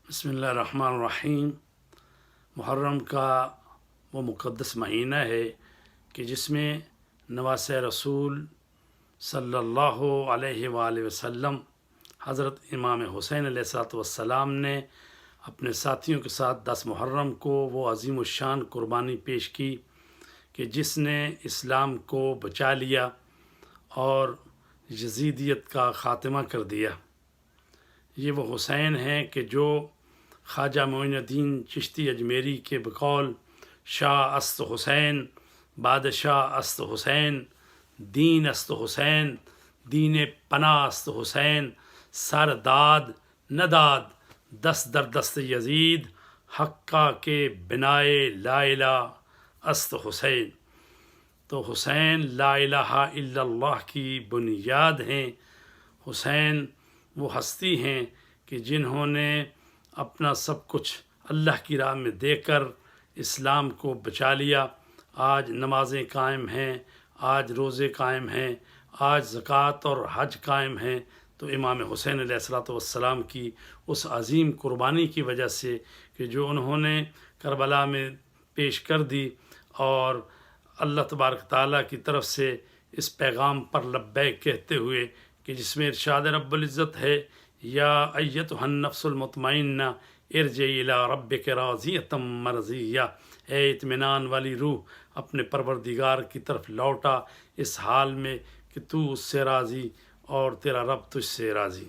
بسم اللہ الرحمن الرحیم۔ محرم کا وہ مقدس مہینہ ہے کہ جس میں نواسہ رسول صلی اللہ علیہ وآلہ وسلم حضرت امام حسین علیہ السلام نے اپنے ساتھیوں کے ساتھ 10 محرم کو وہ عظیم الشان قربانی پیش کی کہ جس نے اسلام کو بچا لیا اور یزیدیت کا خاتمہ کر دیا۔ یہ وہ حسین ہیں کہ جو خواجہ معین الدین چشتی اجمیری کے بقول شاہ است حسین بادشاہ است حسین دین است حسین دین پناہ است حسین سر داد نداد دست در دست یزید حقہ کے بنائے لا الہ است حسین۔ تو حسین لا الہ الا اللہ کی بنیاد ہیں۔ حسین وہ ہستی ہیں کہ جنہوں نے اپنا سب کچھ اللہ کی راہ میں دے کر اسلام کو بچا لیا۔ آج نمازیں قائم ہیں، آج روزے قائم ہیں، آج زکوٰۃ اور حج قائم ہیں، تو امام حسین علیہ السلام کی اس عظیم قربانی کی وجہ سے کہ جو انہوں نے کربلا میں پیش کر دی، اور اللہ تبارک تعالیٰ کی طرف سے اس پیغام پر لبیک کہتے ہوئے کہ جس میں ارشاد رب العزت ہے یا ایتھا النفس المطمئنہ ارجعی الی ربک راضیۃ مرضیہ، اے اطمینان والی روح اپنے پروردگار کی طرف لوٹا اس حال میں کہ تو اس سے راضی اور تیرا رب تجھ سے راضی۔